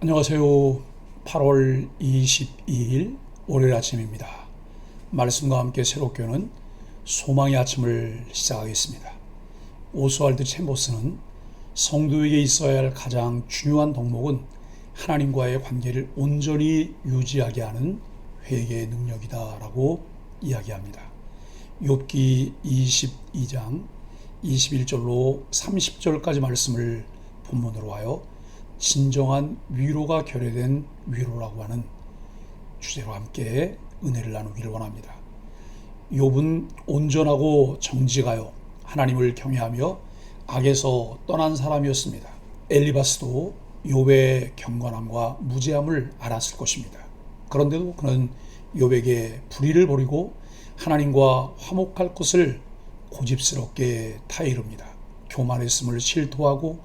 안녕하세요. 8월 22일 월요일 아침입니다. 말씀과 함께 새롭게 오는 소망의 아침을 시작하겠습니다. 오스왈드 챔버스는 성도에게 있어야 할 가장 중요한 덕목은 하나님과의 관계를 온전히 유지하게 하는 회개의 능력이다라고 이야기합니다. 욥기 22장 21절로 30절까지 말씀을 본문으로 하여 진정한 위로가 결여된 위로라고 하는 주제로 함께 은혜를 나누기를 원합니다. 욥은 온전하고 정직하여 하나님을 경외하며 악에서 떠난 사람이었습니다. 엘리바스도 욥의 경건함과 무죄함을 알았을 것입니다. 그런데도 그는 욥에게 불의를 버리고 하나님과 화목할 것을 고집스럽게 타이릅니다. 교만했음을 실토하고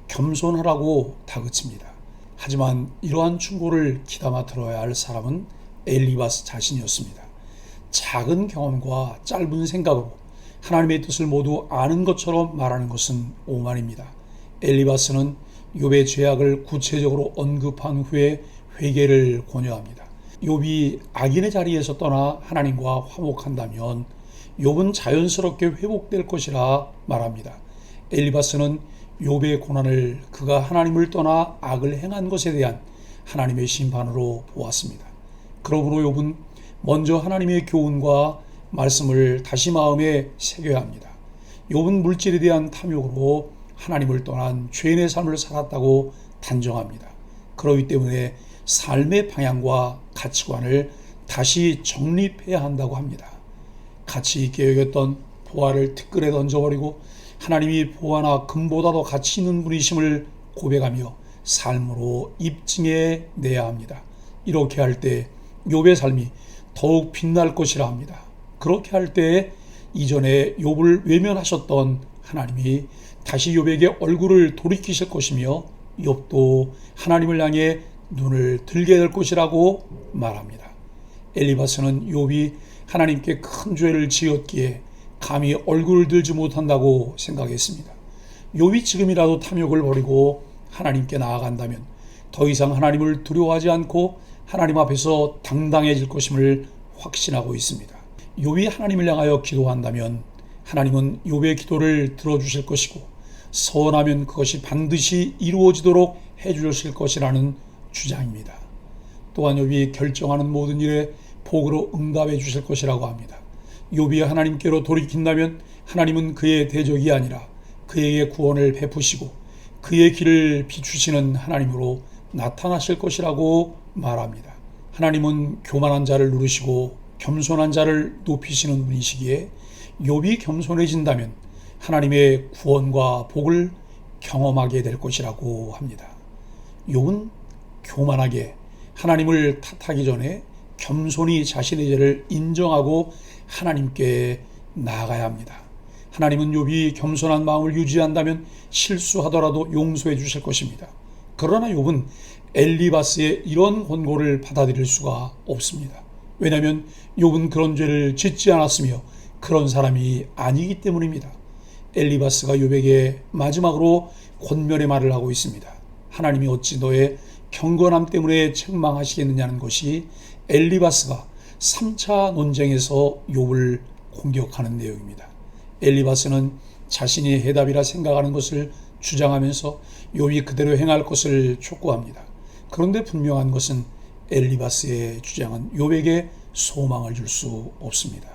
겸손하라고 다그칩니다. 하지만 이러한 충고를 귀담아 들어야 할 사람은 엘리바스 자신이었습니다. 작은 경험과 짧은 생각으로 하나님의 뜻을 모두 아는 것처럼 말하는 것은 오만입니다. 엘리바스는 욥의 죄악을 구체적으로 언급한 후에 회개를 권유합니다. 욥이 악인의 자리에서 떠나 하나님과 화목한다면 욥은 자연스럽게 회복될 것이라 말합니다. 엘리바스는 욥의 고난을 그가 하나님을 떠나 악을 행한 것에 대한 하나님의 심판으로 보았습니다. 그러므로 욥은 먼저 하나님의 교훈과 말씀을 다시 마음에 새겨야 합니다. 욥은 물질에 대한 탐욕으로 하나님을 떠난 죄인의 삶을 살았다고 단정합니다. 그렇기 때문에 삶의 방향과 가치관을 다시 정립해야 한다고 합니다. 가치 있게 여겼던 보화를 티끌에 던져버리고 하나님이 보화나 금보다 더 가치 있는 분이심을 고백하며 삶으로 입증해 내야 합니다. 이렇게 할 때 욥의 삶이 더욱 빛날 것이라 합니다. 그렇게 할 때 이전에 욥을 외면하셨던 하나님이 다시 욥에게 얼굴을 돌이키실 것이며 욥도 하나님을 향해 눈을 들게 될 것이라고 말합니다. 엘리바스는 욥이 하나님께 큰 죄를 지었기에 감히 얼굴을 들지 못한다고 생각했습니다. 욥이 지금이라도 탐욕을 버리고 하나님께 나아간다면 더 이상 하나님을 두려워하지 않고 하나님 앞에서 당당해질 것임을 확신하고 있습니다. 욥이 하나님을 향하여 기도한다면 하나님은 욥의 기도를 들어주실 것이고 선하면 그것이 반드시 이루어지도록 해주실 것이라는 주장입니다. 또한 욥이 결정하는 모든 일에 복으로 응답해 주실 것이라고 합니다. 욥이 하나님께로 돌이킨다면 하나님은 그의 대적이 아니라 그에게 구원을 베푸시고 그의 길을 비추시는 하나님으로 나타나실 것이라고 말합니다. 하나님은 교만한 자를 누르시고 겸손한 자를 높이시는 분이시기에 욥이 겸손해진다면 하나님의 구원과 복을 경험하게 될 것이라고 합니다. 욥은 교만하게 하나님을 탓하기 전에 겸손히 자신의 죄를 인정하고 하나님께 나아가야 합니다. 하나님은 욥이 겸손한 마음을 유지한다면 실수하더라도 용서해 주실 것입니다. 그러나 욥은 엘리바스의 이런 권고를 받아들일 수가 없습니다. 왜냐하면 욥은 그런 죄를 짓지 않았으며 그런 사람이 아니기 때문입니다. 엘리바스가 욥에게 마지막으로 권면의 말을 하고 있습니다. 하나님이 어찌 너의 경건함 때문에 책망하시겠느냐는 것이 엘리바스가 3차 논쟁에서 욥을 공격하는 내용입니다. 엘리바스는 자신이 해답이라 생각하는 것을 주장하면서 욥이 그대로 행할 것을 촉구합니다. 그런데 분명한 것은 엘리바스의 주장은 욥에게 소망을 줄 수 없습니다.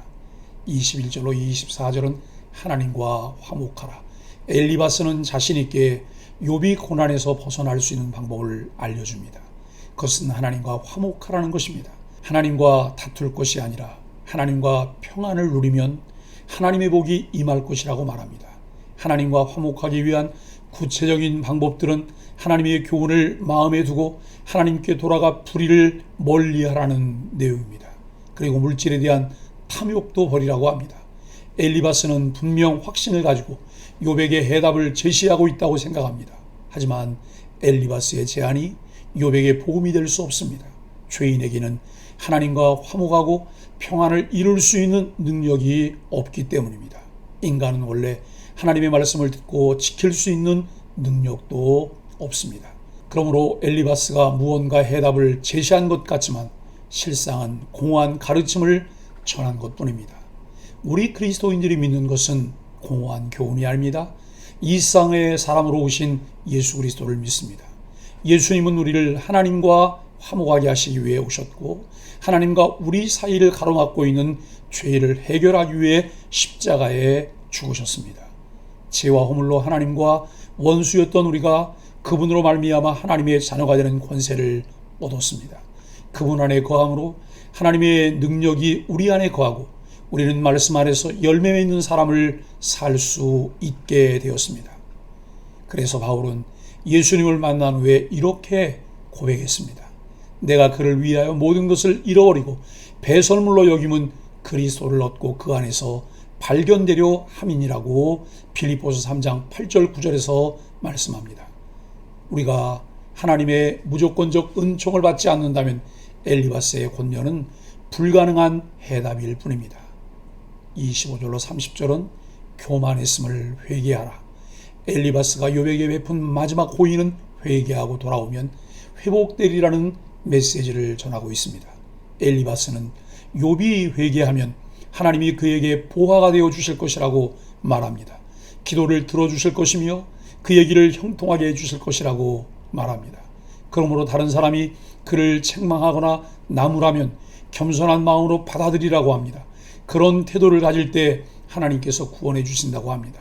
21절로 24절은 하나님과 화목하라. 엘리바스는 자신 있게 욥이 고난에서 벗어날 수 있는 방법을 알려줍니다. 그것은 하나님과 화목하라는 것입니다. 하나님과 다툴 것이 아니라 하나님과 평안을 누리면 하나님의 복이 임할 것이라고 말합니다. 하나님과 화목하기 위한 구체적인 방법들은 하나님의 교훈을 마음에 두고 하나님께 돌아가 불의를 멀리하라는 내용입니다. 그리고 물질에 대한 탐욕도 버리라고 합니다. 엘리바스는 분명 확신을 가지고 욥에게 해답을 제시하고 있다고 생각합니다. 하지만 엘리바스의 제안이 욥에게 복음이 될 수 없습니다. 죄인에게는 하나님과 화목하고 평안을 이룰 수 있는 능력이 없기 때문입니다. 인간은 원래 하나님의 말씀을 듣고 지킬 수 있는 능력도 없습니다. 그러므로 엘리바스가 무언가 해답을 제시한 것 같지만 실상은 공허한 가르침을 전한 것뿐입니다. 우리 그리스도인들이 믿는 것은 공허한 교훈이 아닙니다. 이 세상의 사람으로 오신 예수 그리스도를 믿습니다. 예수님은 우리를 하나님과 화목하게 하시기 위해 오셨고 하나님과 우리 사이를 가로막고 있는 죄를 해결하기 위해 십자가에 죽으셨습니다. 죄와 허물로 하나님과 원수였던 우리가 그분으로 말미암아 하나님의 자녀가 되는 권세를 얻었습니다. 그분 안에 거함으로 하나님의 능력이 우리 안에 거하고 우리는 말씀 안에서 열매 맺는 사람을 살 수 있게 되었습니다. 그래서 바울은 예수님을 만난 후에 이렇게 고백했습니다. 내가 그를 위하여 모든 것을 잃어버리고 배설물로 여김은 그리스도를 얻고 그 안에서 발견되려 함이니라고 빌립보서 3장 8절 9절에서 말씀합니다. 우리가 하나님의 무조건적 은총을 받지 않는다면 엘리바스의 권면은 불가능한 해답일 뿐입니다. 25절로 30절은 교만했음을 회개하라. 엘리바스가 욥에게 베푼 마지막 호의는 회개하고 돌아오면 회복되리라는 메시지를 전하고 있습니다. 엘리바스는 욥이 회개하면 하나님이 그에게 보화가 되어 주실 것이라고 말합니다. 기도를 들어주실 것이며 그의 길을 형통하게 해주실 것이라고 말합니다. 그러므로 다른 사람이 그를 책망하거나 나무라면 겸손한 마음으로 받아들이라고 합니다. 그런 태도를 가질 때 하나님께서 구원해 주신다고 합니다.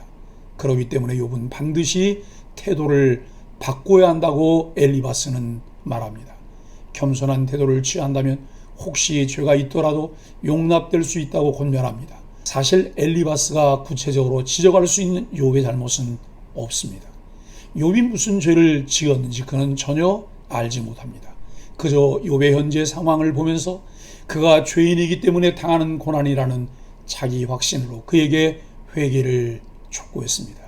그렇기 때문에 욥은 반드시 태도를 바꿔야 한다고 엘리바스는 말합니다. 겸손한 태도를 취한다면 혹시 죄가 있더라도 용납될 수 있다고 권면합니다. 사실 엘리바스가 구체적으로 지적할 수 있는 욥의 잘못은 없습니다. 욥이 무슨 죄를 지었는지 그는 전혀 알지 못합니다. 그저 욥의 현재 상황을 보면서 그가 죄인이기 때문에 당하는 고난이라는 자기 확신으로 그에게 회개를 촉구했습니다.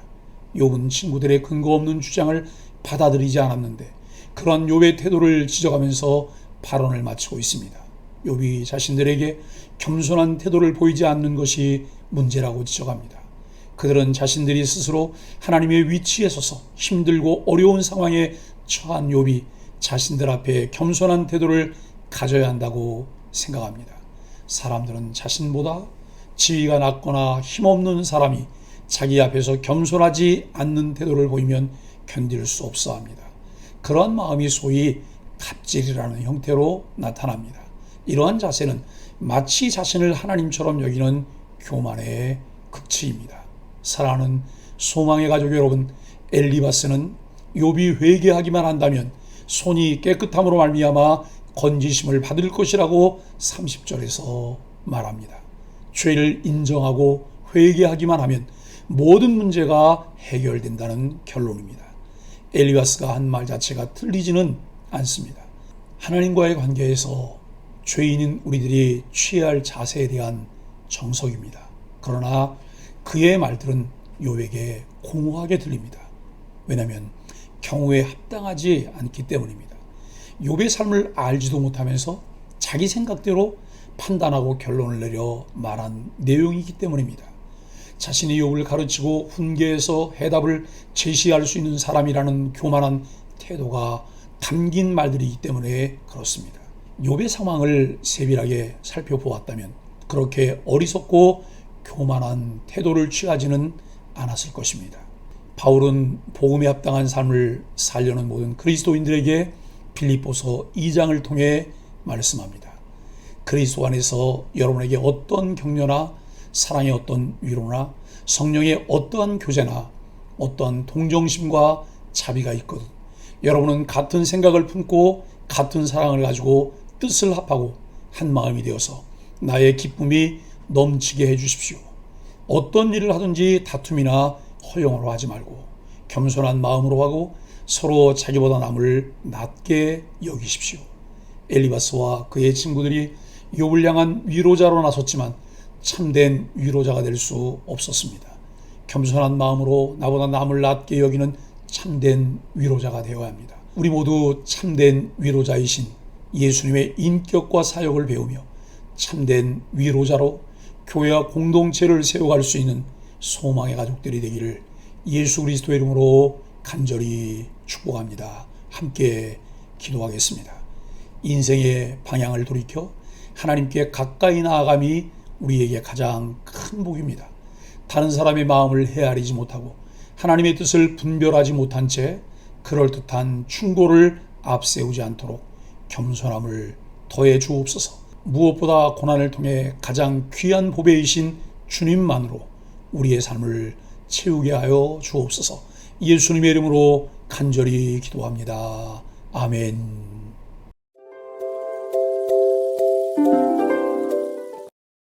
욥은 친구들의 근거 없는 주장을 받아들이지 않았는데 그러한 욥의 태도를 지적하면서 발언을 마치고 있습니다. 욥이 자신들에게 겸손한 태도를 보이지 않는 것이 문제라고 지적합니다. 그들은 자신들이 스스로 하나님의 위치에 서서 힘들고 어려운 상황에 처한 욥이 자신들 앞에 겸손한 태도를 가져야 한다고 생각합니다. 사람들은 자신보다 지위가 낮거나 힘없는 사람이 자기 앞에서 겸손하지 않는 태도를 보이면 견딜 수 없어 합니다. 그러한 마음이 소위 갑질이라는 형태로 나타납니다. 이러한 자세는 마치 자신을 하나님처럼 여기는 교만의 극치입니다. 사랑하는 소망의 가족 여러분, 엘리바스는 욥이 회개하기만 한다면 손이 깨끗함으로 말미암아 건지심을 받을 것이라고 30절에서 말합니다. 죄를 인정하고 회개하기만 하면 모든 문제가 해결된다는 결론입니다. 엘리바스가 한 말 자체가 틀리지는 않습니다. 하나님과의 관계에서 죄인인 우리들이 취해야 할 자세에 대한 정석입니다. 그러나 그의 말들은 욥에게 공허하게 들립니다. 왜냐하면 경우에 합당하지 않기 때문입니다. 욥의 삶을 알지도 못하면서 자기 생각대로 판단하고 결론을 내려 말한 내용이기 때문입니다. 자신이 욥을 가르치고 훈계해서 해답을 제시할 수 있는 사람이라는 교만한 태도가 담긴 말들이기 때문에 그렇습니다. 욥의 상황을 세밀하게 살펴보았다면 그렇게 어리석고 교만한 태도를 취하지는 않았을 것입니다. 바울은 복음에 합당한 삶을 살려는 모든 그리스도인들에게 빌립보서 2장을 통해 말씀합니다. 그리스도 안에서 여러분에게 어떤 격려나 사랑의 어떤 위로나 성령의 어떠한 교제나 어떠한 동정심과 자비가 있거든 여러분은 같은 생각을 품고 같은 사랑을 가지고 뜻을 합하고 한 마음이 되어서 나의 기쁨이 넘치게 해주십시오. 어떤 일을 하든지 다툼이나 허용으로 하지 말고 겸손한 마음으로 하고 서로 자기보다 남을 낮게 여기십시오. 엘리바스와 그의 친구들이 욥을 향한 위로자로 나섰지만 참된 위로자가 될 수 없었습니다. 겸손한 마음으로 나보다 남을 낮게 여기는 참된 위로자가 되어야 합니다. 우리 모두 참된 위로자이신 예수님의 인격과 사역을 배우며 참된 위로자로 교회와 공동체를 세워갈 수 있는 소망의 가족들이 되기를 예수 그리스도의 이름으로 간절히 축복합니다. 함께 기도하겠습니다. 인생의 방향을 돌이켜 하나님께 가까이 나아감이 우리에게 가장 큰 복입니다. 다른 사람의 마음을 헤아리지 못하고 하나님의 뜻을 분별하지 못한 채 그럴듯한 충고를 앞세우지 않도록 겸손함을 더해 주옵소서. 무엇보다 고난을 통해 가장 귀한 보배이신 주님만으로 우리의 삶을 채우게 하여 주옵소서. 예수님의 이름으로 간절히 기도합니다. 아멘.